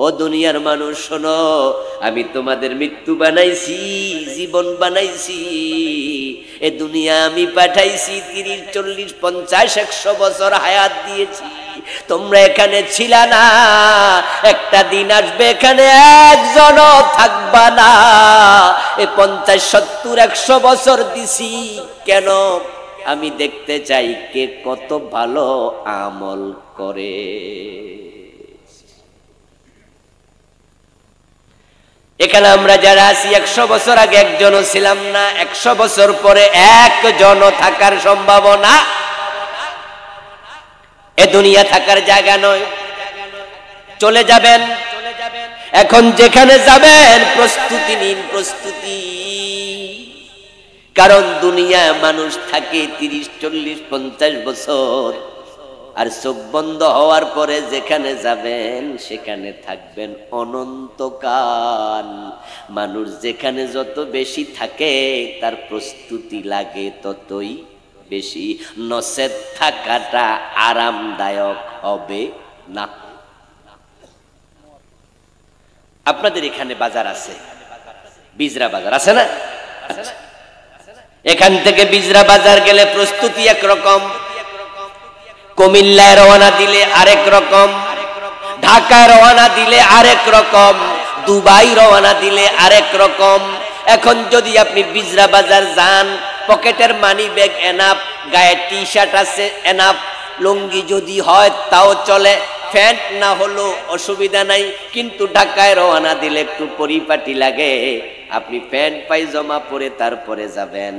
ও দুনিয়ার মানুষ শোনো, আমি তোমাদের মৃত্যু বানাইছি, জীবন বানাইছি। এ দুনিয়া আমি পাঠাইছি 30, 40, 50, 100 বছর হায়াত দিয়েছি। তোমরা এখানে ছিলা না, একটা দিন আসবে এখানে একজনও থাকবা না। এ 50, 70, 100 বছর দিছি কেন? আমি দেখতে চাই কে কত ভালো আমল করে। এখানে আমরা যারা আছি 100 বছর আগে একজনও ছিলাম না, 100 বছর পরে একজনও থাকার সম্ভাবনা। এ দুনিয়া থাকার জায়গা নয়, চলে যাবেন। এখন যেখানে যাবেন প্রস্তুতি নিন, প্রস্তুতি। কারণ দুনিয়ায় মানুষ থাকে 30, 40, 50 বছর, আর চোখ বন্ধ হওয়ার পরে যেখানে যাবেন সেখানে থাকবেন অনন্তকাল। মানুষ যেখানে যত বেশি থাকে তার প্রস্তুতি লাগে ততই বেশি, নসেদ থাকাটা আরামদায়ক হবে না। আপনাদের এখানে বাজার আছে, বিজরা বাজার আছে না? এখান থেকে বিজরা বাজার গেলে প্রস্তুতি একরকম, কুমিল্লায় রওনা দিলে আরেক রকম, ঢাকায় রওনা দিলে আরেক রকম, দুবাই রওনা দিলে আরেক রকম। এখন যদি আপনি বিজরা বাজার যান, পকেটের মানি ব্যাগ এনাফ, গায়ে টি শার্ট আছে এনাফ, লুঙ্গি যদি হয় তাও চলে, প্যান্ট না হলো অসুবিধা নাই। কিন্তু ঢাকায় রওনা দিলে একটু পরিপাটি লাগে, আপনি প্যান্ট পায়জামা পরে তারপরে যাবেন।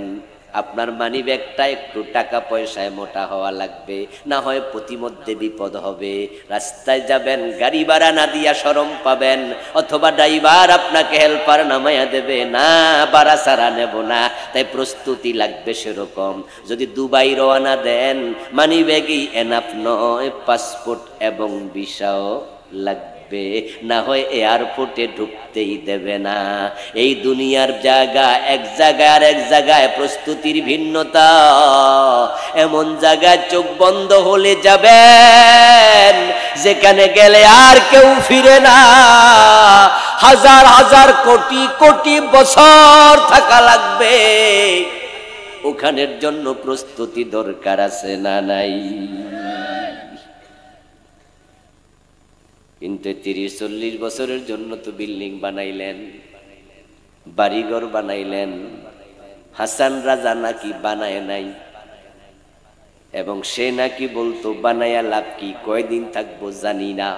আপনার মানি ব্যাগটা একটু টাকা পয়সায় মোটা হওয়া লাগবে, না হয় প্রতিমধ্যে বিপদ হবে। রাস্তায় যাবেন, গাড়ি ভাড়া না দিয়া শরম পাবেন, অথবা ড্রাইভার আপনাকে হেল্পার নামাইয়া দেবে, না ভাড়া ছাড়া নেব না। তাই প্রস্তুতি লাগবে সেরকম। যদি দুবাই রওনা দেন, মানি ব্যাগই এনাফ নয়, পাসপোর্ট এবং ভিসাও লাগবে, না হয় এয়ারপোর্টে ঢুকতেই দেবে না। এই দুনিয়ার জায়গা এক জায়গায় আর এক জায়গায় প্রস্তুতির ভিন্নতা। এমন জায়গায় চোখ বন্ধ হলে যাবেন যেখানে গেলে আর কেউ ফিরে না, হাজার হাজার কোটি কোটি বছর থাকা লাগবে। ওখানের জন্য প্রস্তুতি দরকার আছে না নাই? কিন্তু 30, 40 বছরের জন্য তো বিল্ডিং বানাইলেন, বাড়িঘর বানাইলেন। হাসান রাজা নাকি বানায় নাই, এবং সে নাকি বলতো বানায়া লাভ কি, কয়দিন থাকবো জানি না।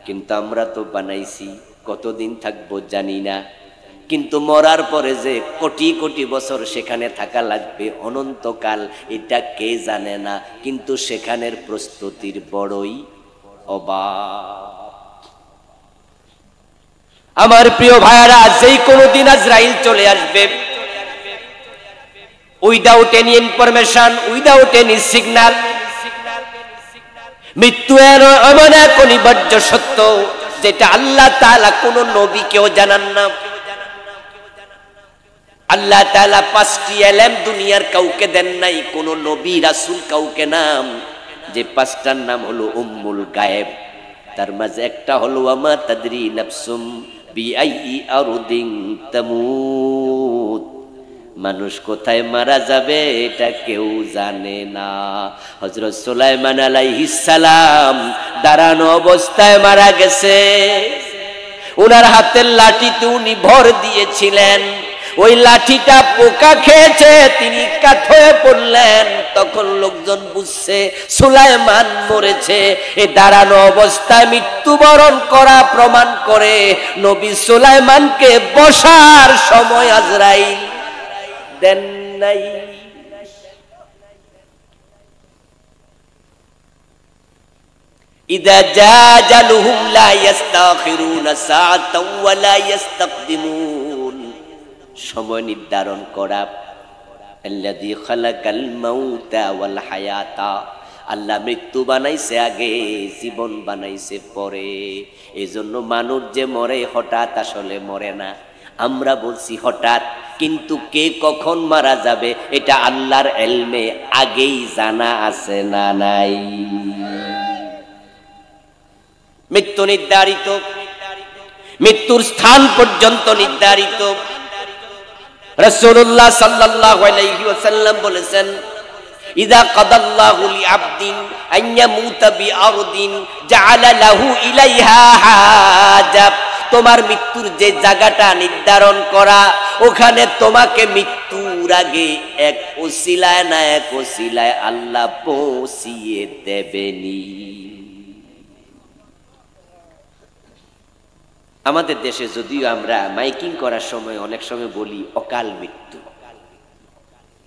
কিন্তু আমরা তো বানাইছি, কতদিন থাকবো জানি না। কিন্তু মরার পরে যে কোটি কোটি বছর সেখানে থাকা লাগবে, অনন্তকাল, এটা কে জানে না। কিন্তু সেখানের প্রস্তুতির বড়ই অভাব। আমার প্রিয় ভাইয়ারা, যেই কোনো দিন আজরাইল চলে আসবে, without any information, without any signal. মৃত্যু এমন এক অনিবার্য সত্য যেটা আল্লাহ তাআলা কোন নবীকেও জানান না। আল্লাহ তাআলা 5টি এলেম দুনিয়ার কাউকে দেন নাই, কোন নবী রাসূল কাউকে নাম, যে 5টার নাম হলো উম্মুল গায়েব। তার মাঝে একটা হলো ওয়ামা তাদরি নাফসুম বিআইয়ি আরদিন তামুত, মানুষ কোথায় মারা যাবে এটা কেউ জানে না। হযরত সুলাইমান আলাইহিস সালাম দাঁড়ানো অবস্থায় মারা গেছে। ওনার হাতের লাঠিতে উনি ভর দিয়েছিলেন, ওই লাঠিটা পোকা খেয়েছে, তিনি কাঠ হয়ে পড়লেন। তখন লোকজন বুঝছে সুলাইমান মরেছে। এই দাঁড়ানো অবস্থায় মৃত্যুবরণ করা প্রমাণ করে নবী সুলাইমানকে বসার সময় আজরাইল দেন নাই। ইদা জাজালুহুম লা ইস্তাখিরুনা সাআতাও ওয়া লা ইস্তাকদিমুন, সময় নির্ধারণ করা। আল্লাযী খালাকাল মাউতা ওয়াল হায়াতা, আল্লাহ মৃত্যু বানাইছে আগে, জীবন বানাইছে পরে। এজন্য মানুষ যে মরে হঠাৎ আসলে মরে না। আমরা বলছি হঠাৎ, কিন্তু কে কখন মারা যাবে এটা আল্লাহর ইলমে আগেই জানা আছে না নাই? মৃত্যু নির্ধারিত। মৃত্যুর স্থান পর্যন্ত নির্ধারিত। রাসূলুল্লাহ সাল্লাল্লাহু আলাইহি ওয়াসাল্লাম বলেছেন, ইযা কাদাল্লাহু লিআবদিন আন ইয়ামুতা বিআরদিন জাআলা লাহু ইলাইহা হাজা। তোমার মৃত্যুর যে জায়গাটা নির্ধারণ করা, ওখানে তোমাকে মৃত্যুর আগে এক ওসিলায় না এক ওসিলায় আল্লাহ পৌঁছিয়ে দেবেনি। আমাদের দেশে যদিও আমরা মাইকিং করার সময় অনেক সময় বলি অকাল মৃত্যু,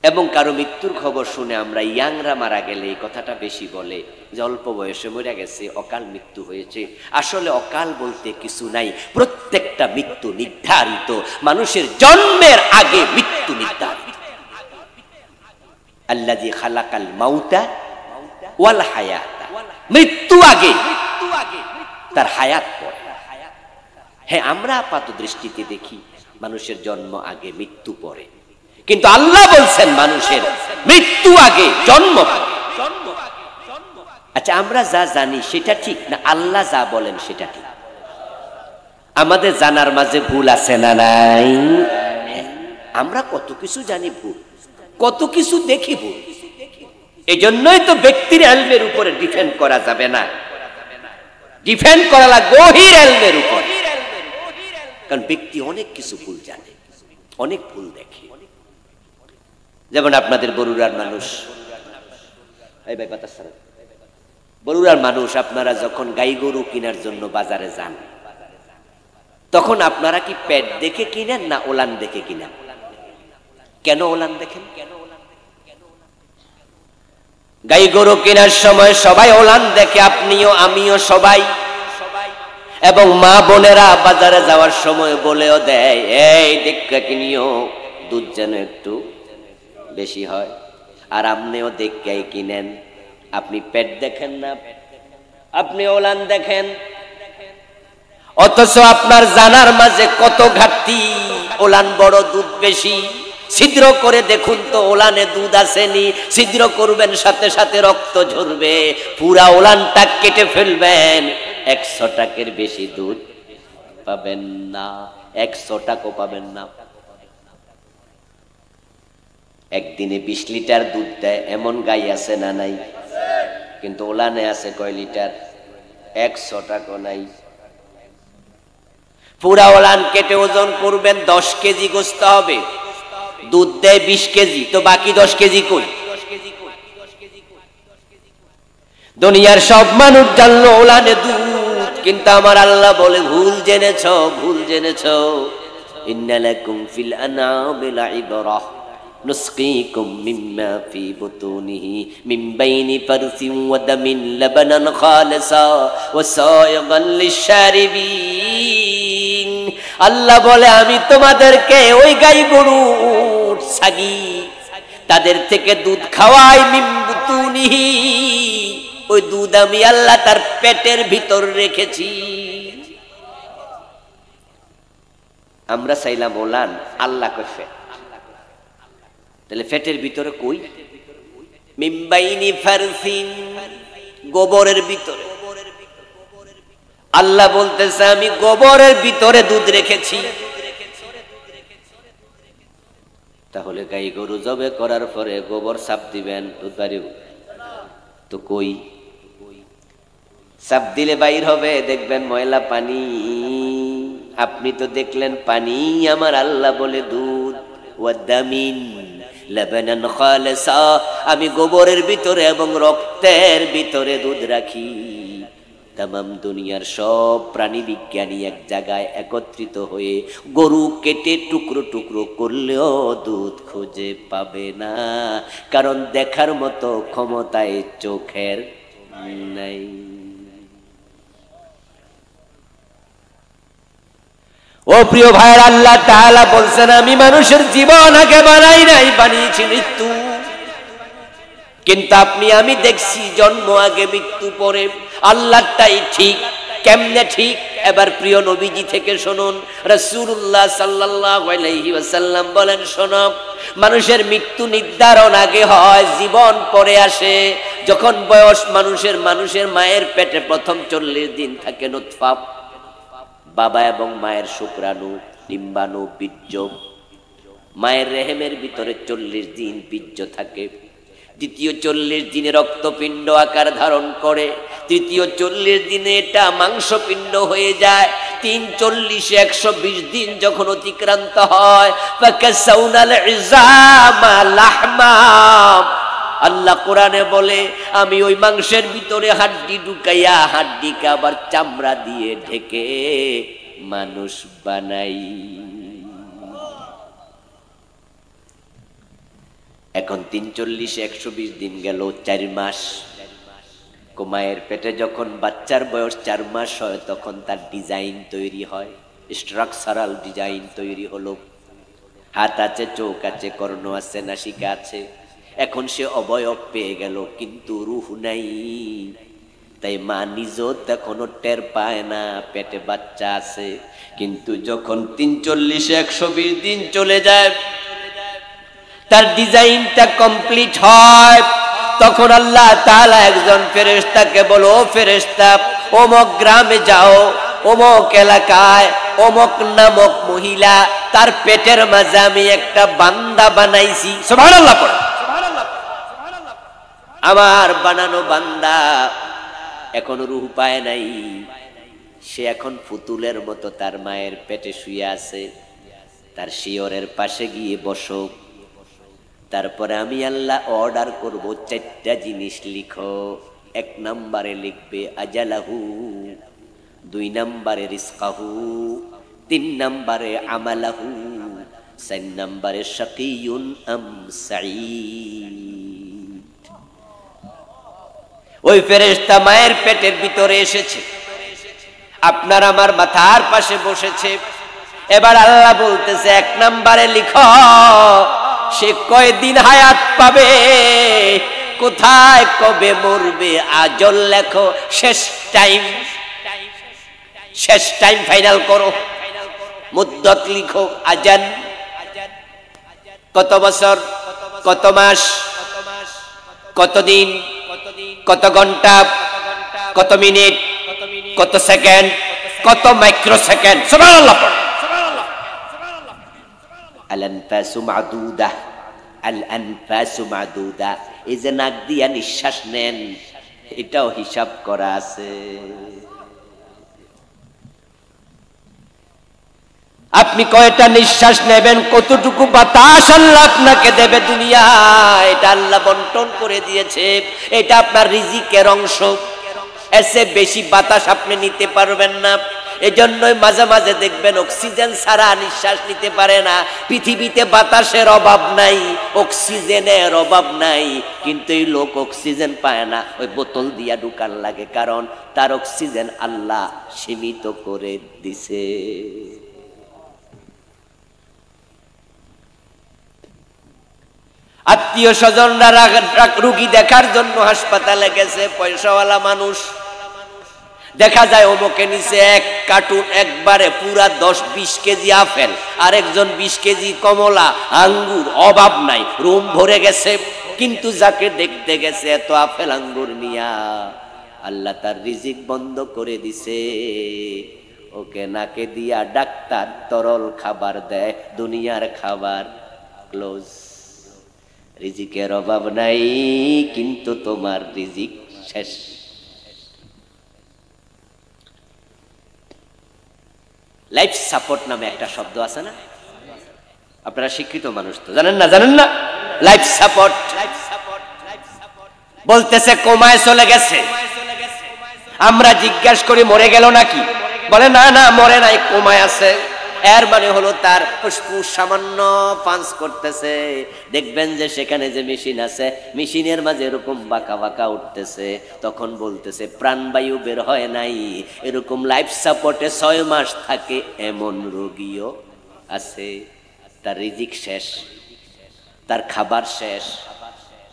এবং কারো মৃত্যুর খবর শুনে আমরা ইয়াংরা মারা গেলে এই কথাটা বেশি বলে যে অল্প বয়সে মরে গেছে, অকাল মৃত্যু হয়েছে। আসলে অকাল বলতে কিছু নাই, প্রত্যেকটা মৃত্যু নির্ধারিত। মানুষের জন্মের আগে মৃত্যু নির্ধারিত। আল্লাযী খালাকাল মাউতা ওয়াল হায়াতা, মৃত্যু আগে তার হায়াত পরে। হ্যাঁ, আমরা আপাত দৃষ্টিতে দেখি মানুষের জন্ম আগে মৃত্যু পরে, কিন্তু আল্লাহ বলছেন মানুষের মৃত্যু আগে জন্ম পরে। আচ্ছা, আমরা যা জানি সেটা ঠিক না আল্লাহ যা বলেন সেটা ঠিক? আমাদের জানার মাঝে ভুল আছে না নাই? আমরা কত কিছু জানি ভুল, কত কিছু দেখি ভুল। এই জন্যই তো ব্যক্তির ইলমের উপরে ডিপেন্ড করা যাবে না, ডিপেন্ড করা লাগবে ওহীর ইলমের উপর। কারণ ব্যক্তি অনেক কিছু ভুল জানে, অনেক ভুল দেখে। যেমন আপনাদের বরুড়ার মানুষ, এই ভাই কথা স্যার, বরুড়ার মানুষ আপনারা যখন গাই গরু কেনার জন্য বাজারে যান, তখন আপনারা কি পেট দেখে কিনেন না ওলান দেখে কিনেন? কেন ওলান দেখেন? গাই গরু কেনার সময় সবাই ওলান দেখে, আপনিও আমিও সবাই। এবং মা বোনেরা বাজারে যাওয়ার সময় বলেও দেয়, এই দেখে কিনিও, দুধ যেন একটু বেশি হয়। আর আপনিও দেখে কিনেন, আপনি পেট দেখেন না, আপনি ওলান দেখেন। অথচ আপনার জানার মাঝে কত ঘাটতি, ওলান বড় দুধ বেশি। ছিদ্র করে দেখুন তো ওলানে দুধ আসেনি, ছিদ্র করবেন সাথে সাথে রক্ত ঝরবে। পুরা ওলানটা কেটে ফেলবেন, 100 টাকার বেশি দুধ পাবেন না, 100 টাকাও পাবেন না। একদিনে 20 লিটার দুধ দেয় এমন গাই আছে না নাই? কিন্তু ওলানে আছে কয় লিটার? 100 টাকা নাই। পুরা ওলান কেটে ওজন করবেন, 10 কেজি গোস্ত হবে। দুধ দেয় 20 কেজি, তো বাকি 10 কেজি কই? দুনিয়ার সব মানুষ জানলো ওলানে দুধ, কিন্তু আমার আল্লাহ বলে ভুল জেনেছ, ভুল জেনেছ। ইন্না লাকুম ফিল আনআমি লাইবরাহ নুসকিকুম মিম্মা ফি বুতুনিহি মিন বাইনি ফারসিন ওয়া দামিন লাবানান খালিসা ওয়া সায়গান লিশারিবিন। আল্লাহ বলে আমি তোমাদেরকে ওই গাই গরু ছাগি তাদের থেকে দুধ খাওয়াই, মিন বুতুনিহি, ওই দুধ আমি আল্লাহ তার পেটের ভিতর রেখেছি। আমরা চাইলাম ওলান, আল্লাহ কই ফেট। তাহলে ফেটের ভিতরে কই? মিম্বাইনি ফারসিন, গোবরের ভিতরে। আল্লাহ বলতেছে আমি গোবরের ভিতরে দুধ রেখেছি। তাহলে গাই গরু জবে করার পরে গোবর সাপ দিবেন, দুধ বাড়িব তো কই? সাপ দিলে বাইর হবে, দেখবেন ময়লা পানি। আপনি তো দেখলেন পানি, আমার আল্লাহ বলে দুধ। ওয়াদামিন লাবানান খালিসা, আমি গোবরের ভিতরে এবং রক্তের ভিতরে দুধ রাখি। তামাম দুনিয়ার সব প্রাণী বিজ্ঞানী এক জায়গায় একত্রিত হয়ে গরু কেটে টুকরো টুকরো করলেও দুধ খুঁজে পাবে না, কারণ দেখার মতো ক্ষমতায় চোখের নাই। ও প্রিয় ভাইয়ের, আল্লাহ তাআলা বলছেন আমি মানুষের জীবন আগে বানাই নাই, বানিয়েছি মৃত্যু। কিন্তু আপনি আমি দেখছি জন্ম আগে মৃত্যু পরে। আল্লাহটাই ঠিক, কেমনে ঠিক? এবার প্রিয় নবীজি থেকে শুনুন। রাসূলুল্লাহ সাল্লাল্লাহু আলাইহি ওয়াসাল্লাম বলেন, শোনো, মানুষের মৃত্যু নির্ধারণ আগে হয়, জীবন পরে আসে। যখন বয়স মানুষের মায়ের পেটে প্রথম 40 দিন থাকে নুতফা, বাবা এবং মায়ের শুক্রাণু, ডিম্বাণু, বীর্য, মায়ের রেহেমের ভিতরে 40 দিন বীর্য থাকে। দ্বিতীয় 40 দিনে রক্তপিণ্ড আকার ধারণ করে। তৃতীয় 40 দিনে এটা মাংসপিণ্ড হয়ে যায়। 3 40 120 দিন যখন অতিক্রান্ত হয়, ফাকাসাউনাল ইজামা লাহমা, আল্লাহ কোরআনে বলে আমি ওই মাংসের ভিতরে হাড্ডি ঢুকাইয়া হাড্ডিকে আবার চামড়া দিয়ে ঢেকে মানুষ বানাই। এখন 3 40 120 দিন গেল, 4 মাস। মায়ের পেটে যখন বাচ্চার বয়স 4 মাস হয়, তখন তার ডিজাইন তৈরি হয়, স্ট্রাকচারাল ডিজাইন তৈরি হলো। হাত আছে, চোখ আছে, কর্ণ আছে, নাসিকা আছে। এখন সে অবয়ব পেয়ে গেল, কিন্তু রূহ নাই। তাই মা নিজেও তখনও টের পায় না পেটে বাচ্চা আছে। কিন্তু যখন 3 40 120 দিন চলে যায়, তার ডিজাইনটা কমপ্লিট হয়, তখন আল্লাহ তাআলা একজন ফেরেশতাকে বলো, ও ফেরেশতা, অমুক গ্রামে যাও, অমুক এলাকায় অমুক নামক মহিলা, তার পেটের মাঝে আমি একটা বান্দা বানাইছি। সুবহানাল্লাহ পড়ো। আমার বানানো বান্দা এখন রূহ পায় নাই, সে এখন পুতুলের মতো তার মায়ের পেটে শুয়ে আছে। তার শিয়রের পাশে গিয়ে বসো। তারপরে আমি আল্লাহ অর্ডার করব 4টা জিনিস লিখো। 1 নম্বরে লিখবে আজালাহু, 2 নম্বরে রিজকাহু, 3 নম্বরে আমালাহু, 4 নম্বরে শাকিয়ুন আম সাঈদ। ওই ফেরেশতা মায়ের পেটের ভিতরে এসেছে, আপনার আমার মাথার পাশে বসেছে। এবার আল্লাহ বলতেছে 1 নম্বরে লিখো সে কয়দিন হায়াত পাবে, কোথায় কবে মরবে, আজল লেখো, শেষ টাইম, শেষ টাইম ফাইনাল করো, মুদ্দত লিখো, আজান, কত বছর, কত মাস, কত দিন, কত ঘন্টা, কত মিনিট, কত সেকেন্ড, কত মাইক্রো সেকেন্ড। সুবহানাল্লাহ। আল-আনফাসু মাদুদা, আল-আনফাসু মাদুদা, এই যে নাক দিয়া নিঃশ্বাস নেন, এটাও হিসাব করা আছে। আপনি কয়টা নিঃশ্বাস নেবেন, কতটুকু বাতাস আল্লাহ আপনাকে দেবে দুনিয়া, এটা আল্লাহ বন্টন করে দিয়েছে। এটা আপনার রিজিকের অংশ। এসে বেশি বাতাস আপনি নিতে পারবেন না। এজন্যই মাঝে মাঝে দেখবেন অক্সিজেন ছাড়া নিঃশ্বাস নিতে পারে না। পৃথিবীতে বাতাসের অভাব নাই, অক্সিজেনের অভাব নাই, কিন্তু এই লোক অক্সিজেন পায় না, ওই বোতল দিয়া ঢুকার লাগে, কারণ তার অক্সিজেন আল্লাহ সীমিত করে দিছে। আত্মীয় স্বজনরা রোগী দেখার জন্য হাসপাতালে গেছে, পয়সাওয়ালা মানুষ, দেখা যায় অমুকে নিচে 1 কার্টুন একবারে পুরা 10-20 কেজি আপেল, আরেকজন 20 কেজি কমলা, আঙ্গুর, অভাব নাই, রুম ভরে গেছে। কিন্তু যাকে দেখতে গেছে এত আপেল আঙ্গুর নিয়া, আল্লাহ তার রিজিক বন্ধ করে দিছে। ওকে নাকে দিয়া ডাক্তার তরল খাবার দেয়, দুনিয়ার খাবার ক্লোজ। রিজিকের অভাব নাই, কিন্তু তোমার রিজিক শেষ। লাইফ সাপোর্ট নামে একটা শব্দ আছে না? আপনারা শিক্ষিত মানুষ তো জানেন না? জানেন না? লাইফ সাপোর্ট বলতেছে কোমায় চলে গেছে। আমরা জিজ্ঞাসা করি মরে গেল নাকি? বলে না না, মরে নাই, কোমায় আছে। এর মানে হলো তার ফুসফুস সামান্য পাঞ্চ করতেছে। দেখবেন যে সেখানে যে মেশিন আছে, মেশিনের মাঝে এরকম বাঁকা বাঁকা উঠতেছে, তখন বলতেছে প্রাণবায়ু বের হয় নাই। এরকম লাইফ সাপোর্টে 6 মাস থাকে এমন রোগীও আছে। তার রিজিক শেষ, তার খাবার শেষ,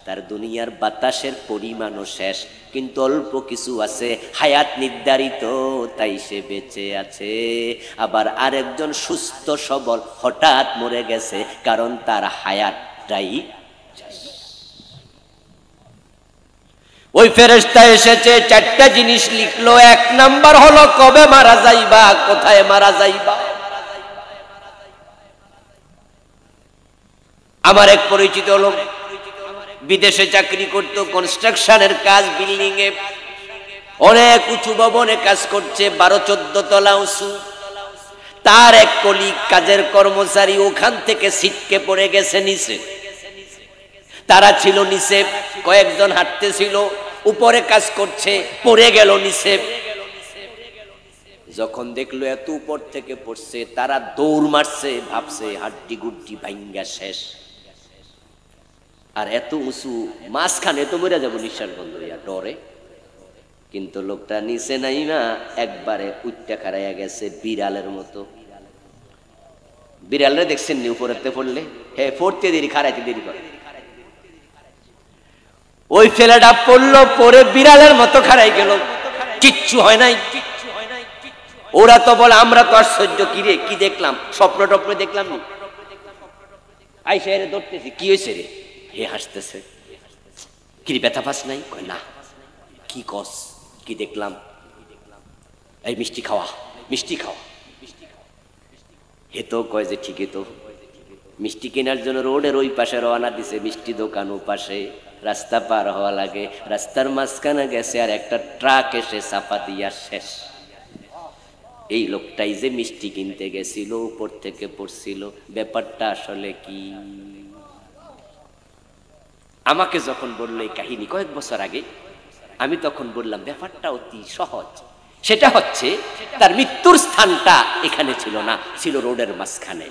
তার দুনিয়ার বাতাসের পরিমাণও শেষ, কিন্তু অল্প কিছু আছে, হায়াত নির্ধারিত, তাই সে বেঁচে আছে। আবার আরেকজন সুস্থ সবল হঠাৎ মরে গেছে, কারণ তার হায়াতটাই শেষ। ওই ফেরেশতা এসেছে, চারটা জিনিস লিখলো। এক নাম্বার হলো কবে মারা যাইবা, কোথায় মারা যাইবা। আমার এক পরিচিত লোক বিদেশে চাকরি করত, কনস্ট্রাকশনের কাজ, বিল্ডিং এ অনেক উঁচু ভবনে কাজ করছে, 12-14 তলা উঁচু। তার এক কলিগ কাজের কর্মচারী ওখান থেকে ছিটকে পড়ে গেছে নিচে। তারা ছিল নিচে, কয়েকজন হাঁটতেছিল, উপরে কাজ করছে, পড়ে গেল নিচে। যখন দেখলো এত উপর থেকে পড়ছে, তারা দৌড় মারছে, ভাবছে হাড্ডি গুড্ডি ভাঙ্গা শেষ। আর এত উঁচু, মাঝখানে তো মরে যাবো নিঃশ্বাস বন্ধ হইয়া ডরে। কিন্তু লোকটা নিচে নাই না, একবারে উচ্চা খারাইয়া গেছে বিড়ালের মতো। বিড়ালরে দেখছেন নি উপরেতে পড়লে, হ্যাঁ পড়তে দেরি, খারাইতে দেরি করে। ওই ছেলেটা পড়লো, পরে বিড়ালের মতো খারাই গেল, কিচ্ছু হয় নাই। ওরা তো বলে আমরা তো আশ্চর্য, কি রে কি দেখলাম, স্বপ্ন টপ্ন দেখলাম নি। আইসা এরে ধরতেছি, কি হয়েছে রে? হে হাসতেছে, কি ব্যথা পাস নাই? কয় না। কি কস? কি দেখলাম? এই মিষ্টি খাওয়া, মিষ্টি খাওয়া। হে তো কয় যে ঠিকই তো। মিষ্টি কেনার জন্য রোডের ওই পাশে রওনা দিছে, মিষ্টি দোকান ও পাশে, রাস্তা পার হওয়া লাগে, রাস্তার মাঝখানে গেছে আর একটা ট্রাক এসে চাপা দিয়া শেষ। এই লোকটাই যে মিষ্টি কিনতে গেছিল, উপর থেকে পড়ছিল। ব্যাপারটা আসলে কি? আমাকে যখন বললো এই কাহিনী কয়েক বছর আগে, আমি তখন বললাম ব্যাপারটা অতি সহজ। সেটা হচ্ছে তার মৃত্যুর স্থানটা এখানে ছিল না, ছিল রোডের মাঝখানে।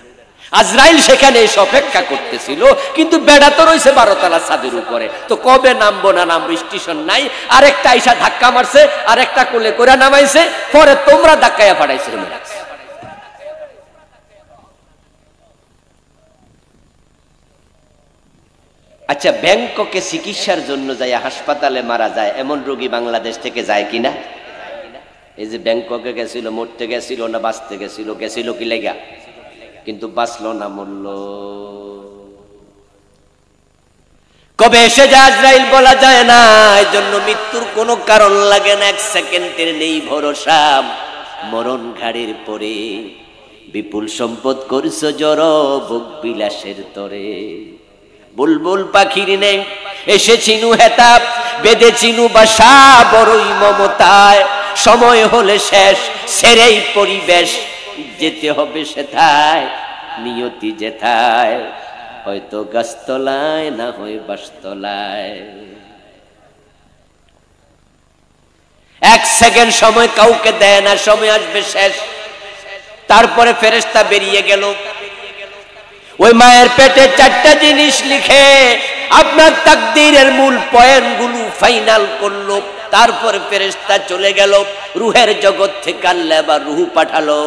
আজরাইল সেখানে এসে অপেক্ষা করতেছিল, কিন্তু বেড়া তো রয়েছে 12 তলা ছাদের উপরে। তো কবে নামবো না নামবো, স্টেশন নাই। আরেকটা আইসা ধাক্কা মারছে, আরেকটা কোলে করে নামাইছে, পরে তোমরা ধাক্কাইয়া ফাটাইছে। আচ্ছা, ব্যাংককে চিকিৎসার জন্য যায়, হাসপাতালে মারা যায়, এমন রোগী বাংলাদেশ থেকে যায় কিনা? এই যে ব্যাংককে গেছিল, মরতে গেছিল না বাঁচতে গেছিল? গেছিল কি লেগা, কিন্তু বাঁচলো না, মরল। কবে এসে যায় আজরাইল বলা যায় না। এই জন্য মৃত্যুর কোনো কারণ লাগে না, 1 সেকেন্ডের নেই ভরসা। মরণ ঘাড়ের পরে, বিপুল সম্পদ করছো জড়, ভোগ বিলাসের তরে। বুলবুল পাখির নেই এসে চিনু হেতা, বেদে চিনু বাসা বড়ই মমতায়। সময় হলে শেষ, সেরেই পরিবেশ, যেতে হবে সেথায়, নিয়তি যেথায়। হয়তো গাছতলায়, না হয় বাসতলায়। 1 সেকেন্ড সময় কাউকে দেয় না, সময় আসবে শেষ। তারপরে ফেরেশতা বেরিয়ে গেল। ওই মায়ের পেটে 4টা জিনিস লিখে আপনার তাকদীরের মূল পয়েন্টগুলো ফাইনাল করলো। তারপরে ফেরেশতা চলে গেল, রুহের জগৎ থেকে আল্লাহ আবার রুহ পাঠালো।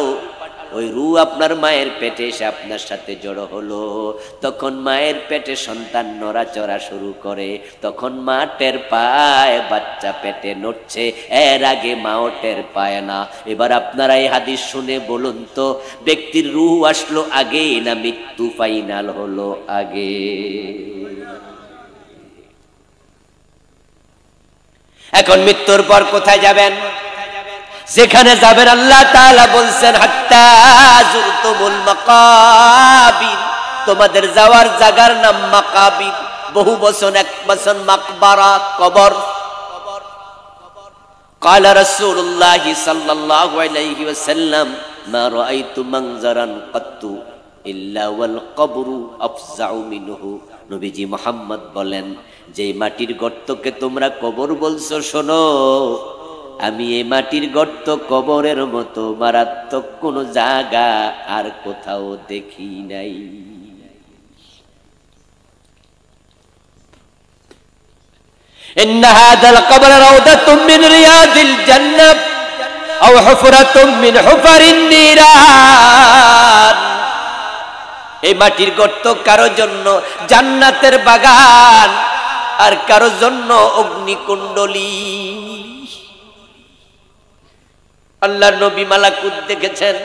ওই রুহ আপনার মায়ের পেটে এসে আপনার সাথে জড়ো হলো। তখন মায়ের পেটে সন্তান নড়াচড়া শুরু করে। তখন মা টের পায় বাচ্চা পেটে নড়ছে, এর আগে মাও টের পায় না। এবার আপনারা এই হাদিস শুনে বলুন তো, ব্যক্তির রুহ আসলো আগে না মৃত্যু ফাইনাল হলো আগে? এখন মৃত্যুর পর কোথায় যাবেন? যেখানে যাবেন আল্লাহ তাআলা বলছেন হাত্তা যুরতুমুল মাকাবির, তোমাদের যাওয়ার জায়গার নাম মাকাবির। বহু বচন, এক বচন মাকবারা, কবর। قال رسول الله صلى الله عليه وسلم ما رأيت منظرا قط إلا والقبر أفزع منه। নবীজি মুহাম্মদ বলেন, যে মাটির গর্তকে তোমরা কবর বলছো, শোনো, আমি এই মাটির গর্ত কবরের মতো মারাত্মক কোন জায়গা আর কোথাও দেখি নাই। ইন্না হাদাল কবর রাউদাতুম মিন রিয়াদিল জান্নাহ আও হুফরাতুম মিন হুফারিন নিরান। এই মাটির গর্ত কারো জন্য জান্নাতের বাগান, আর কারো জন্য অগ্নিকুণ্ডলী। আল্লাহর নবী মালাকুত দেখেছেন,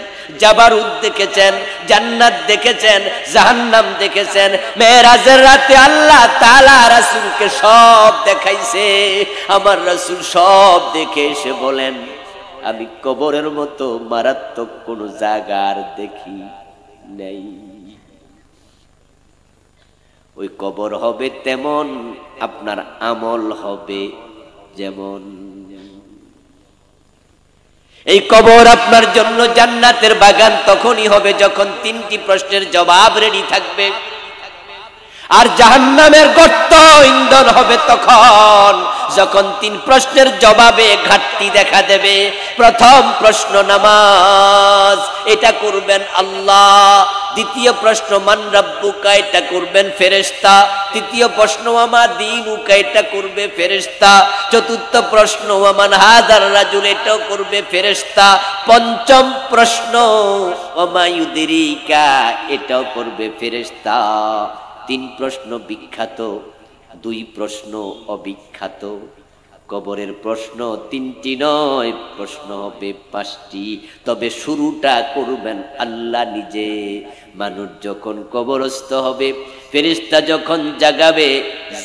জাবারুত দেখেছেন, জান্নাত দেখেছেন, জাহান্নাম দেখেছেন। মেরাজের রাতে আল্লাহ তাআলা রাসূলকে সব দেখাইছে। আমার রাসূল সব দেখে এসে বলেন, আমি কবরের মতো মারাত্মক কোন জায়গা আর দেখি নাই। ওই কবর হবে তেমন, আপনার আমল হবে যেমন। এই কবর আপনার জন্য জান্নাতের বাগান তখনই হবে যখন তিনটি প্রশ্নের জবাব রেডি থাকবে। আর জাহান্নামের গর্ত ইন্ধন হবে তখন যখন তিন প্রশ্নের জবাবে ঘাটতি দেখা দেবে। প্রথম প্রশ্ন নামাজ, এটা করবেন আল্লাহ। দ্বিতীয় প্রশ্ন মান রাব্বুকা, এটা করবেন ফেরেশতা। তৃতীয় প্রশ্ন ওয়ামা দীনুকা, এটা করবে ফেরেশতা। চতুর্থ প্রশ্ন ওয়ামান হাযার রাজুল, এটাও করবে ফেরেশতা। পঞ্চম প্রশ্ন ওয়ামা ইউদরিকা, এটাও করবে ফেরেশতা। তিন প্রশ্ন বিখ্যাত, দুই প্রশ্ন অবিখ্যাত। কবরের প্রশ্ন তিনটি নয়, প্রশ্ন হবে পাঁচটি। তবে শুরুটা করবেন আল্লাহ নিজে। মানুষ যখন কবরস্থ হবে, ফেরেশতা যখন জাগাবে,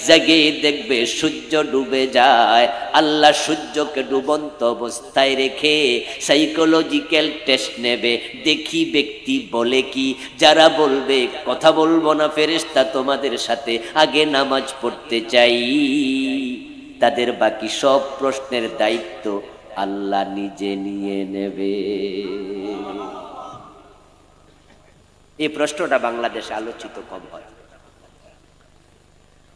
জেগে দেখবে সূর্য ডুবে যায়। আল্লাহ সূর্যকে ডুবন্ত অবস্থায় রেখে সাইকোলজিক্যাল টেস্ট নেবে, দেখি ব্যক্তি বলে কি। যারা বলবে কথা বলবো না ফেরেশতা তোমাদের সাথে, আগে নামাজ পড়তে চাই, তাদের বাকি সব প্রশ্নের দায়িত্ব আল্লাহ নিজে নিয়ে নেবে। এই প্রশ্নটা বাংলাদেশে আলোচিত কম হয়।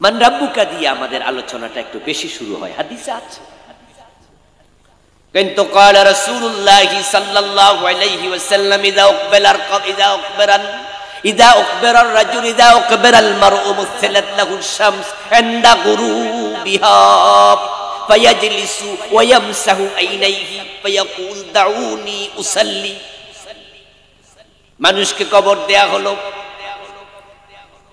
মান রাব্বুকা দিয়ে আমাদের আলোচনাটা একটু বেশি শুরু হয়, হাদিসে আছে। কিন্তু قال رسول الله صلى الله عليه وسلم إذا أقبر الرجل إذا أقبر المرء مثلت له الشمس عند غروبها فيجلس ويمسح عينيه فيقول دعوني أصلي। মানুষকে কবর দেয়া হলো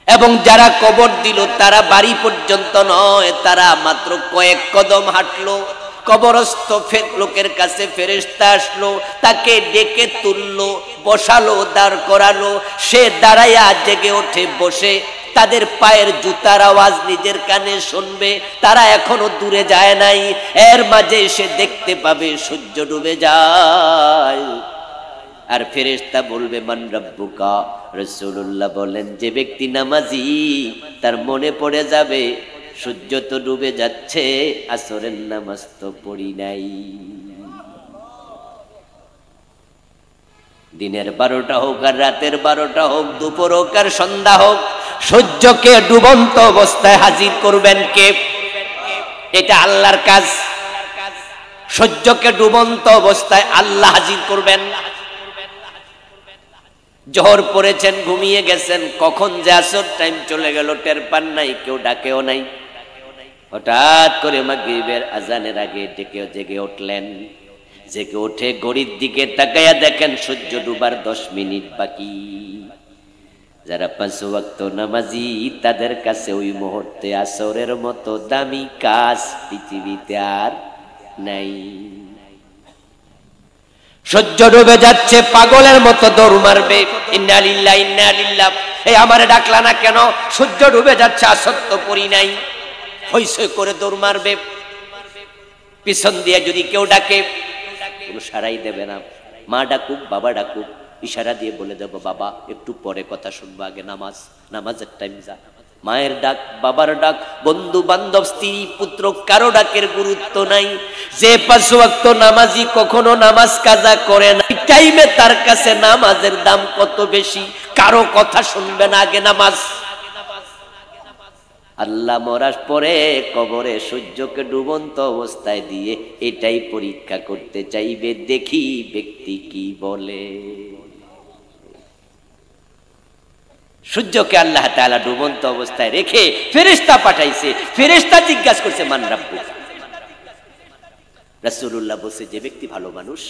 এবং যারা কবর দিল তারা বাড়ি পর্যন্ত নয়, তারা মাত্র কয়েক কদম হাঁটলো। কবরস্থ লোকের কাছে ফেরেশতা আসলো, তাকে ডেকে তুললো, বসালো, দাঁড় করালো। সে দাঁড়াইয়া জেগে ওঠে বসে, তাদের পায়ের জুতার আওয়াজ নিজের কানে শুনবে। তারা এখনো দূরে যায় নাই, এর মাঝে সে দেখতে পাবে সূর্য ডুবে যায়। আর ফেরেশতা বলবে মান রাব্বুকা। রাসূলুল্লাহ বলেন, যে ব্যক্তি নামাজি তার মনে পড়ে যাবে সূর্য তো ডুবে যাচ্ছে, আসরের নামাজ তো পড়ি নাই। দিনের 12টা হোক আর রাতের 12টা হোক, দুপুর হোক আর সন্ধ্যা হোক, সূর্যকে ডুবন্ত অবস্থায় হাজির করবেন কে? এটা আল্লাহর কাজ। সূর্যকে ডুবন্ত অবস্থায় আল্লাহ হাজির করবেন। জোহর পড়েছেন, ঘুমিয়ে গেছেন, কখন যে আসর টাইম চলে গেল টের পান নাই, কেউ ডাকেও নাই। হঠাৎ করে মাগরিবের আজানের আগে জেগে উঠলেন। জেগে উঠে ঘড়ির দিকে তাকায়া দেখেন সূর্য ডুবার 10 মিনিট বাকি। যারা 5 ওয়াক্ত নামাজি, তাদের কাছে ওই মুহূর্তে আসরের মতো দামি কাজ পৃথিবীতে আর নাই। সূর্য ডুবে যাচ্ছে, পাগলের মতো দৌড় মারবে, ইন্না লিল্লাহি ইন্না লিল্লাহ। এই আমারে ডাকলা না কেন? সূর্য ডুবে যাচ্ছে, আসর তো পড়ি নাই। হইসই করে দৌড় মারবে। পিছন দিয়ে যদি কেউ ডাকে, কোনো সাড়াই দেবে না। মা ডাকুক, বাবা ডাকুক, ইশারা দিয়ে বলে দেবো বাবা একটু পরে কথা শুনবো, আগে নামাজের টাইম যা। মায়ের ডাক, বাবার ডাক, বন্ধু বান্ধব, স্ত্রী পুত্র, কারো ডাকের গুরুত্ব নাই। যে 5 ওয়াক্ত নামাজি কখনো নামাজ কাজা করে না, টাইমে তার কাছে নামাজের দাম কত বেশি। কারো কথা শুনবে না, আগে নামাজ। আল্লাহ মরার পরে কবরে সূর্যকে ডুবন্ত অবস্থায় দিয়ে এটাই পরীক্ষা করতে চাইবে, দেখি ব্যক্তি কি বলে। সূর্যকে আল্লাহ তাআলা ডুবন্ত অবস্থায় রেখে ফেরেশতা পাঠাইছে। ফেরেশতা জিজ্ঞাসা করছে মান রাব্বুকা। রাসূলুল্লাহ বলছে, যে ব্যক্তি ভালো মানুষ,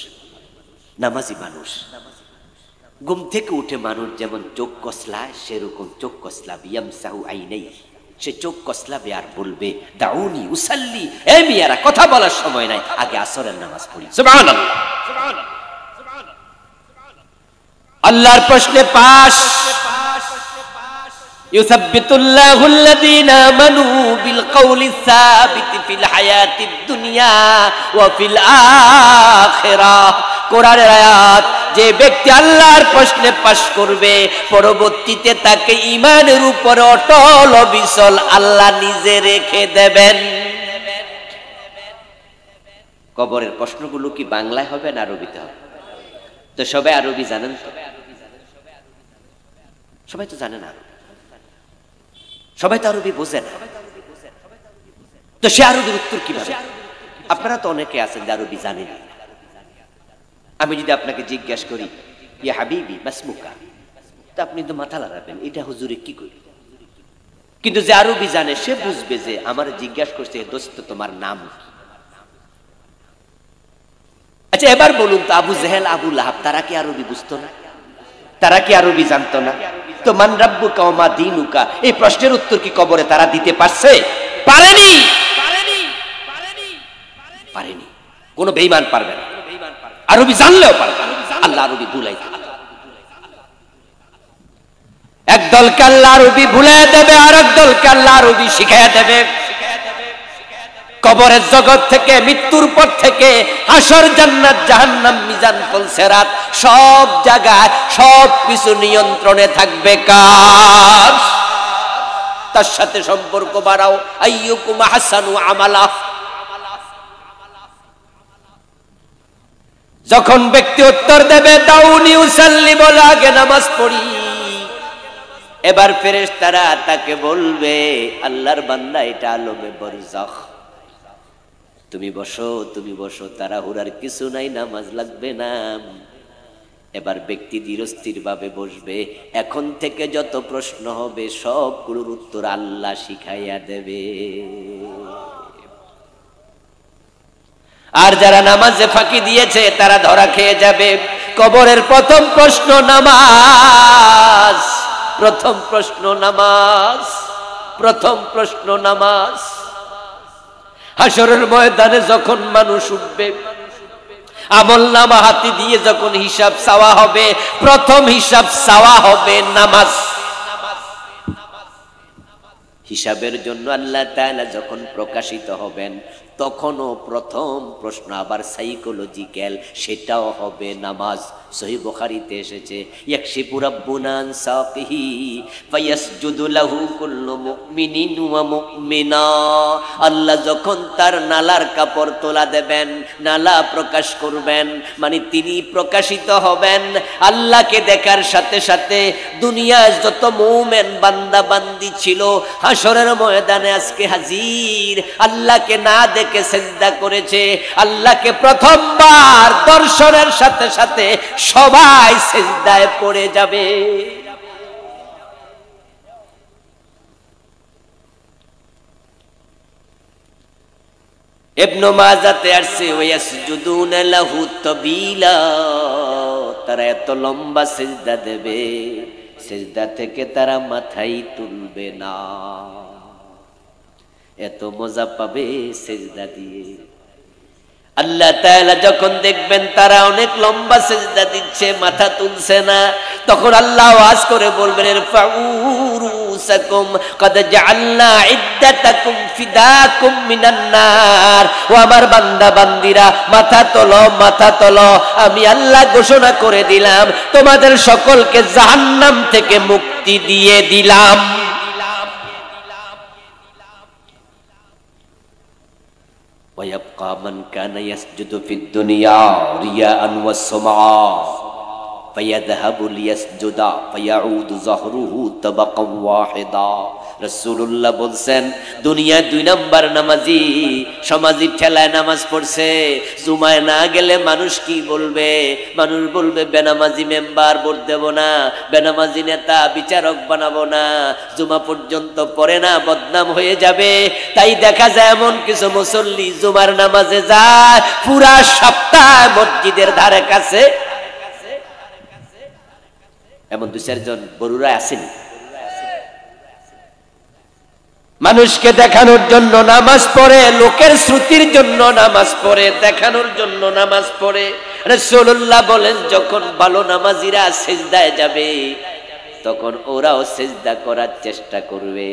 নামাজি মানুষ, ঘুম থেকে উঠে মানুষ যেমন চোখ কসলায়, সেরকম চোখ কসলাবে। ইয়ামসাহু আইনাইহি, সে চোখ কসলাবে আর বলবে দাউনি উসাল্লি, এ মিয়ারা কথা বলার সময় নাই, আগে আসরের নামাজ পড়ি। সুবহানাল্লাহ। আল্লাহর প্রশ্নে পাশ। ইউসাব্বিতুল্লাহু আল্লাযীনা আমানু বিল কওলি সাবিতি ফিল হায়াতিদ দুনিয়া ওয়া ফিল আখিরাহ। কোরআনের আয়াত, যে ব্যক্তি আল্লাহর প্রশ্নে পাশ করবে পরবর্তীতে তাকে ঈমানের উপর অটল অবিচল আল্লাহ নিজে রেখে দেবেন। কবরের প্রশ্নগুলো কি বাংলায় হবে না আরবিতে হবে? তো সবাই আরবি জানেন তো? সবাই তো জানে না, সবাই তো আরবি বোঝে না, তো সে আরবির উত্তর কিভাবে? আপনারা তো অনেকে আছেন যে আরবি জানেন। আমি যদি আপনাকে জিজ্ঞাসা করি ইয়া হাবিবি মাসমুকা, তো আপনি তো মাথা লাগাবেন এটা হুজুরে কি করি। কিন্তু যে আরবি জানে সে বুঝবে যে আমার জিজ্ঞাসা করছে দোস্ত তোমার নাম কি। আচ্ছা এবার বলুন তো, আবু জেহেল আবু লাহাব তারা কি আরবি বুঝতো না? তারা কি আরবি জানতো না? তো মান রাব্বুকা ওয়া মা দীনুকা, এই প্রশ্নের উত্তর কি কবরে তারা দিতে পারছে? পারেনি। পারেনি। কোন বেঈমান পারবে না, আরবি জানলেও পারবে না। আল্লাহ আরবি ভুলাই দেবে। একদলকে আল্লাহ আরবি ভুলাই দেবে, আর একদলকে আল্লাহ আরবি শিখাইয়া দেবে। কবরের জগৎ থেকে, মৃত্যুর পর থেকে, হাসর, জান্নাত, জাহান্নাম, মিজান, ফুল সিরাত, সব জায়গায় সব কিছু নিয়ন্ত্রণে থাকবে কার? তার সাথে সম্পর্ক বাড়াও। আইয়ুকুম আহসানু আমালা। যখন ব্যক্তি উত্তর দেবে দাউনি উসাল্লি, বলে আগে নামাজ পড়ি, এবার ফেরেশতারা তাকে বলবে আল্লাহর বান্দা এটা আলমে বরজাখ, তুমি বসো, তুমি বসো, তাড়াহুড়ার কিছু নাই, নামাজ লাগবে না। এবার ব্যক্তি ধীরস্থির ভাবে বসবে। এখন থেকে যত প্রশ্ন হবে সবগুলোর উত্তর আল্লাহ শিখাইয়া দেবে। আর যারা নামাজে ফাঁকি দিয়েছে তারা ধরা খেয়ে যাবে। কবরের প্রথম প্রশ্ন নামাজ, প্রথম প্রশ্ন নামাজ, প্রথম প্রশ্ন নামাজ। হাসরের ময়দানে যখন মানুষ উঠবে, আমলনামা হাতে দিয়ে যখন হিসাব চাওয়া হবে, প্রথম হিসাব চাওয়া হবে নামাজ। হিসাবের জন্য আল্লাহ তাআলা যখন প্রকাশিত হবেন তখনও প্রথম প্রশ্ন আবার সাইকোলজিক্যাল, সেটাও হবে নামাজ। সহিহ বুখারীতে এসেছে ইয়াকশিফু রাব্বুনা আন সাকিহি ফায়াসজুদু লাহু কুল্লু মুমিনিন ওয়া মুমিনা। আল্লাহ যখন তার নালার কাপড় তোলা দেবেন, নালা প্রকাশ করবেন, মানে তিনি প্রকাশিত হবেন, আল্লাহকে দেখার সাথে সাথে দুনিয়ায় যত মুমিন বান্দা বান্দি ছিল হাসরের ময়দানে আজকে হাজির, আল্লাহকে না দেখে সিজদা করেছে। আল্লাহকে প্রথমবার দর্শনের সাথে সাথে সবাই সিজদায় পড়ে যাবে। ইবনে মাজাতে আসছে ওয়াসজুদুনা লাহু তাবিলা, তারা এত লম্বা সিজদা দেবে, সিজদা থেকে তারা মাথাই তুলবে না। এত মজা পাবে সিজদা দিয়ে। আল্লাহ তাআলা যখন দেখবেন তারা অনেক লম্বা সিজদা দিচ্ছে, মাথা তুলছে না, তখন আল্লাহ আওয়াজ করে বলবেন ইরফাউ রুসাকুম ক্বাদ জাআলনা ইদ্দাতাকুম ফিদাকুম মিনান নার। ও আমার বান্দা বান্দিরা, মাথা তোলো, মাথা তোলো, আমি আল্লাহ ঘোষণা করে দিলাম তোমাদের সকলকে জাহান্নাম থেকে মুক্তি দিয়ে দিলাম। ويبقى من كان يسجد في الدنيا رياء والسمعا فيذهب ليسجد فيعود ظهره طبقا واحدا। রাসূলুল্লাহ বলছেন দুনিয়া দুই নাম্বার নামাজি, সমাজের ঠেলায় নামাজ পড়ছে, জুমায় না গেলে মানুষ কি বলবে? মানুষ বলবে বেনামাজি মেম্বার, ভোট দেব না, বেনামাজি নেতা বিচারক বানাবো না, জুমা পর্যন্ত পড়ে না, বদনাম হয়ে যাবে। তাই দেখা যায় এমন কিছু মুসল্লি জুমার নামাজে যায়, পুরা সপ্তাহ মসজিদের ধারে কাছে, এমন দু চারজন বড়ুরা আসেনি। মানুষকে দেখানোর জন্য নামাজ পড়ে, লোকের শ্রুতির জন্য নামাজ পড়ে, দেখানোর জন্য নামাজ পড়ে। রাসূলুল্লাহ বলেন যখন ভালো নামাজিরা সিজদায় যাবে তখন ওরাও সিজদা করার চেষ্টা করবে,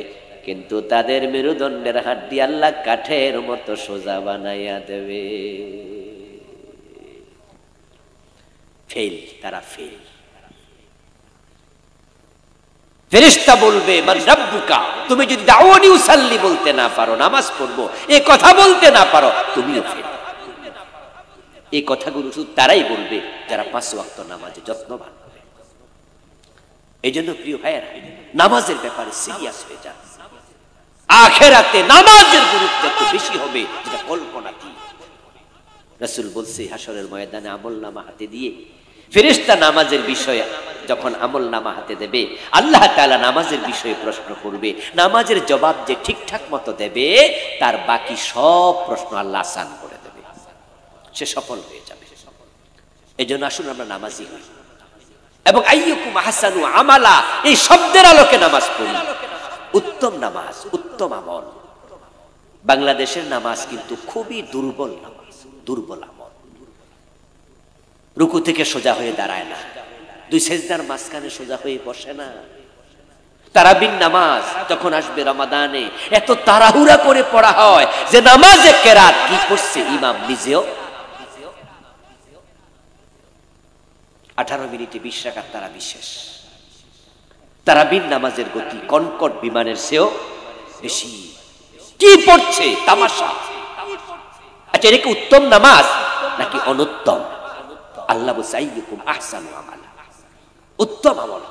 কিন্তু তাদের মেরুদণ্ডের হাড্ডি আল্লাহ কাঠের মতো সোজা বানাইয়া দেবে। ফেল, তারা ফেল। ফেরেশতা বলবে মান রাব্বুকা, তুমি যদি দাউনি উসাল্লি বলতে না পারো, নামাজ পড়বো এই কথা বলতে না পারো, তুমিও ফেল। এই কথাগুলো শুধু তারাই বলবে যারা 5 ওয়াক্ত নামাজে যত্নবান হবে। এই জন্য প্রিয় ভাইয়েরা, নামাজের ব্যাপারে সিরিয়াস হয়ে যান। আখিরাতে নামাজের গুরুত্ব এত বেশি হবে যেটা কল্পনাতীত। রাসূল বলছে হাসরের ময়দানে আমলনামা হাতে দিয়ে ফেরেশতা নামাজের বিষয়ে যখন আমলনামা হাতে দেবে, আল্লাহ তাআলা নামাজের বিষয়ে প্রশ্ন করবে। নামাজের জবাব যে ঠিকঠাক মতো দেবে তার বাকি সব প্রশ্ন আল্লাহ আসান করে দেবে, সে সফল হয়ে যাবে। এজন্য আসুন আমরা নামাজি হই এবং আইয়ুকুম আহসানু আমালা এই শব্দের আলোকে নামাজ পড়ি। উত্তম নামাজ, উত্তম আমল। বাংলাদেশের নামাজ কিন্তু খুবই দুর্বল নামাজ, দুর্বল আমল। রুকু থেকে সোজা হয়ে দাঁড়ায় না, 2 সেজদার মাঝখানে সোজা হয়ে বসে না। তারাবির নামাজ যখন আসবে রমাদানে এত তাড়াহুড়া করে পড়া হয় যে নামাজে কেরাত কি করছে ইমাম নিজেও 18 মিনিটে 20 রাকাত তারাবি শেষ। তারাবির নামাজের গতি কনকট বিমানের চেয়েও বেশি। কি পড়ছে তামাশা। আচ্ছা, এটা কি উত্তম নামাজ নাকি অনুত্তম? আল্লাহ বলছে আইয়ুকুম আহসানু আমালা, উত্তম আমল।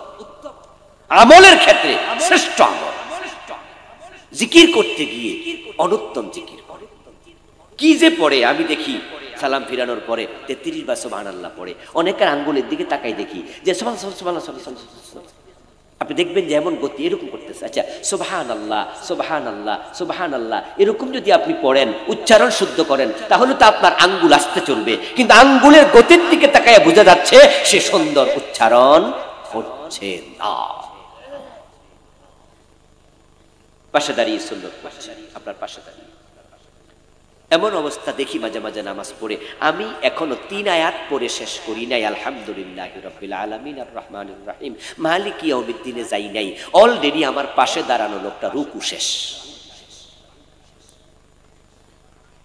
আমলের ক্ষেত্রে শ্রেষ্ঠ আমল। জিকির করতে গিয়ে অনুত্তম জিকির করে। কি যে পড়ে আমি দেখি সালাম ফিরানোর পরে 33 বার সুবহানাল্লাহ পড়ে। অনেকের আঙ্গুলের দিকে তাকাই দেখি যে সুবহানাল্লাহ। আপনি দেখবেন যে এমন গতি এরকম করতেছে। আচ্ছা, সুবহানাল্লাহ সুবহানাল্লাহ সুবহানাল্লাহ এরকম যদি আপনি পড়েন, উচ্চারণ শুদ্ধ করেন, তাহলে তো আপনার আঙ্গুল আসতে চলবে, কিন্তু আঙ্গুলের গতির দিকে তাকায় বোঝা যাচ্ছে সে সুন্দর উচ্চারণ করছে না। পাশে দাঁড়িয়ে সুন্নত পড়ছে, আপনার পাশে দাঁড়িয়ে। এমন অবস্থা দেখি মাঝে মাঝে নামাজ পড়ে, আমি এখনো 3 আয়াত পড়ে শেষ করি নাই। আলহামদুলিল্লাহি রাব্বিল আলামিন আর রহমানির রহিম মালিকি ইয়াউমিদ্দিনে যাই নাই, অলরেডি আমার পাশে দাঁড়ানো লোকটা রুকু শেষ।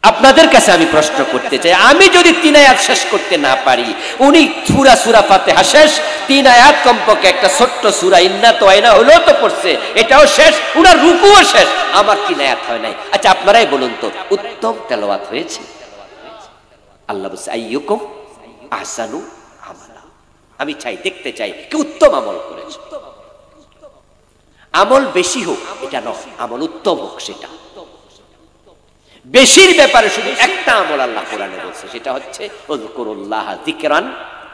আপনাদের কাছে আমি প্রশ্ন করতে চাই, আমি যদি 3 আয়াত শেষ করতে না পারি, উনি সূরা ফাতিহা শেষ, 3 আয়াত কমপক্ষে একটা ছোট্ট সূরা ইন্না তোয়াইনা হলো তো পড়ছে, এটাও শেষ, উনার রুকুও শেষ, আমার 3 আয়াত হয় নাই। আচ্ছা, আপনারাই বলুন তো উত্তম তেলাওয়াত হয়েছে? আল্লাহ বলছে আইয়ুকুম আহসানু আমালা। আমি চাই, দেখতে চাই কি উত্তম আমল করেছে। আমল বেশি হোক এটা নয়, আমল উত্তম হোক সেটা। বেশির ব্যাপারে শুধু একটা আমল আল্লাহ কোরআনে বলছে, সেটা হচ্ছে উযকুরুল্লাহ যিকরান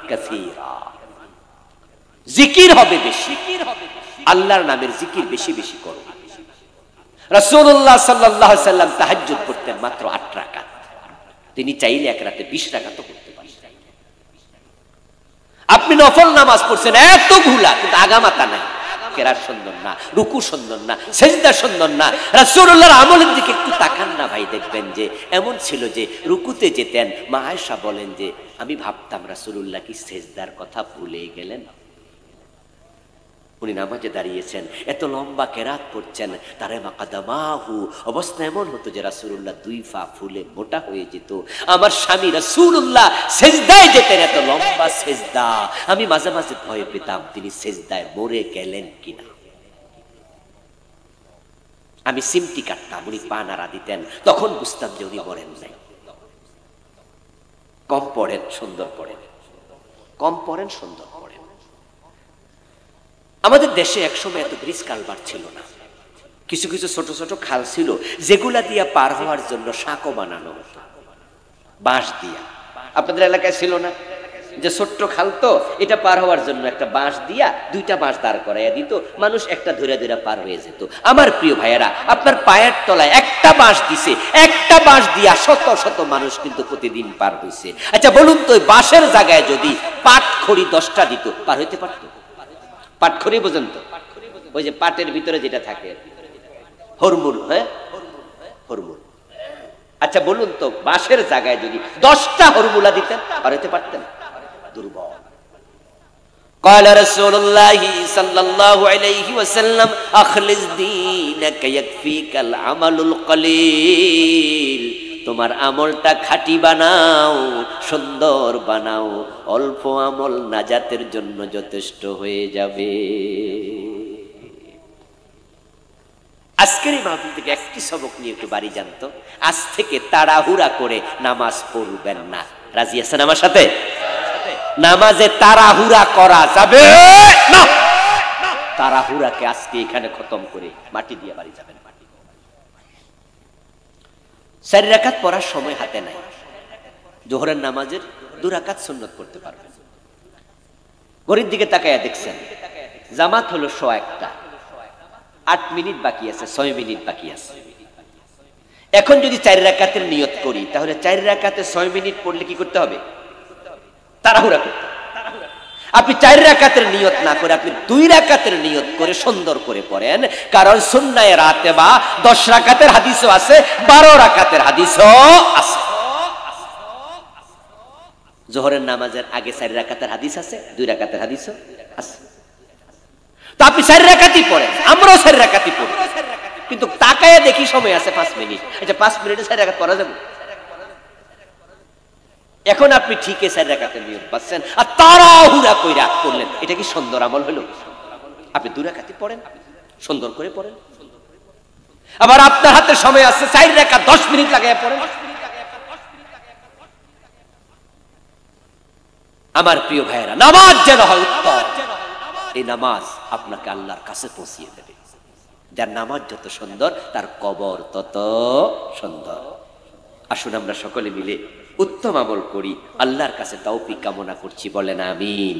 কাসীরা। জিকির হবে বেশি, আল্লাহর নামের জিকির বেশি বেশি করো। রাসূলুল্লাহ সাল্লাল্লাহু আলাইহি সাল্লাম তাহাজ্জুদ পড়তেন মাত্র 8 রাকাত। তিনি চাইলে এক রাতে 20 রাকাতও করতে পারেন। আপনি নফল নামাজ পড়ছেন এতগুলা, কিন্তু আগামাতা নাই, কেরাত সুন্দর না, রুকু সুন্দর না, সেজদা সুন্দর না। রাসূলুল্লাহর আমলের দিকে একটু তাকান না ভাই, দেখবেন যে এমন ছিল যে রুকুতে যেতেন, মা আয়েশা বলেন যে আমি ভাবতাম রাসূলুল্লাহ কি সেজদার কথা ভুলে গেলেন। উনি নামাজে দাঁড়িয়েছেন, এত লম্বা কেরাত পড়ছেন, তারে মাকাদামাহু, অবস্থা এমন হতো যে রাসূলুল্লাহ 2 পা ফুলে মোটা হয়ে যেত। আমার স্বামী রাসূলুল্লাহ সেজদায় যেতেন, এত লম্বা সেজদা, আমি মাঝে মাঝে ভয় পেতাম তিনি সেজদায় মরে গেলেন কিনা। আমি সিমটি কাটতাম, উনি পা নাড়া দিতেন, তখন বুঝতাম যে উনি মরেন নাই। কম পড়েন সুন্দর পড়েন, কম পড়েন সুন্দর পড়েন। আমাদের দেশে একসময় এত ব্রিজ কালভার ছিল না, কিছু কিছু ছোট ছোট খাল ছিল যেগুলা দিয়া পার হওয়ার জন্য সাঁকো বানানো হতো বাঁশ দিয়া। আপনাদের এলাকায় ছিল না যে ছোট্ট খাল, তো এটা পার হওয়ার জন্য একটা বাঁশ দিয়া 2টা বাঁশ দাঁড় করাইয়া দিত, মানুষ একটা ধরে ধরে পার হয়ে যেত। আমার প্রিয় ভাইয়েরা, আপনার পায়ের তলায় একটা বাঁশ দিছে, একটা বাঁশ দিয়া শত শত মানুষ কিন্তু প্রতিদিন পার হইছে। আচ্ছা বলুন তো, ওই বাঁশের জায়গায় যদি পাটখড়ি 10টা দিত, পার হইতে পারতো? পাটখড়ি বোঝেন তো, ওই যে পাটের ভিতরে যেটা থাকে, হুরমুর, হ্যাঁ হুরমুর। আচ্ছা বলুন তো, বাঁশের জায়গায় যদি 10টা হুরমুলা দিতেন আর হতে পারতেন? দুর্বল। قال رسول الله صلى الله عليه وسلم اخلص دينك يكفيك العمل القليل। তোমার আমলটা খাঁটি বানাও, সুন্দর বানাও, অল্প আমল নাজাতের জন্য যথেষ্ট হয়ে যাবে। আজকের এই মাহফিল থেকে একটি সবক নিয়ে একটু বাড়ি জানতো, আজ থেকে তাড়াহুড়া করে নামাজ পড়বেন না। রাজি আছেন আমার সাথে? নামাজে তাড়াহুড়া করা যাবে না। তাড়াহুড়াকে আজকে এখানে খতম করে মাটি দিয়ে বাড়ি যাবেন। 4 রাকাত পড়ার সময় হাতে নাই, জোহরের নামাজের 2 রাকাত সুন্নত পড়তে পারবেন। ঘড়ির দিকে তাকায়া দেখছেন জামাত হলো 101টা, 8 মিনিট বাকি আছে, 6 মিনিট বাকি আছে। এখন যদি 4 রাকাতের নিয়ত করি, তাহলে 4 রাকাতে 6 মিনিট পড়লে কি করতে হবে? তাড়াহুড়া করতে হবে। আপনি 4 রাকাতের নিয়ত না করে আপনি 2 রাকাতের নিয়ত করে সুন্দর করে পড়েন, কারণ সুন্নায়ে রাতেবা 10 রাকাতের হাদিসও আছে, 12 রাকাতের হাদিসও আছে। জোহরের নামাজের আগে 4 রাকাতের হাদিস আছে, 2 রাকাতের হাদিসও আছে। তো আপনি 4 রাকাতই পড়েন, আমরাও 4 রাকাতই পড়ি, কিন্তু তাকায়া দেখি সময় আছে 5 মিনিট। আচ্ছা 5 মিনিটে 4 রাকাত পড়া যাবে? এখন আপনি ঠিকই 4 রাকাতের নিয়ত পাচ্ছেন আর তাড়াহুড়া কইরা করলেন, এটা কি সুন্দর আমল হলো? আপনি 2 রাকাতই পড়েন, সুন্দর করে পড়েন। আবার আপনার হাতে সময় আছে 4 রাকাত 10 মিনিট লাগায়া পড়েন। আমার প্রিয় ভাইয়েরা, নামাজ যেন হয় উত্তম, এই নামাজ আপনাকে আল্লাহর কাছে পৌঁছিয়ে দেবে। যার নামাজ যত সুন্দর তার কবর তত সুন্দর। আসুন আমরা সকলে মিলে উত্তম আমল করি, আল্লাহর কাছে তৌফিক কামনা করছি, বলেন আমিন।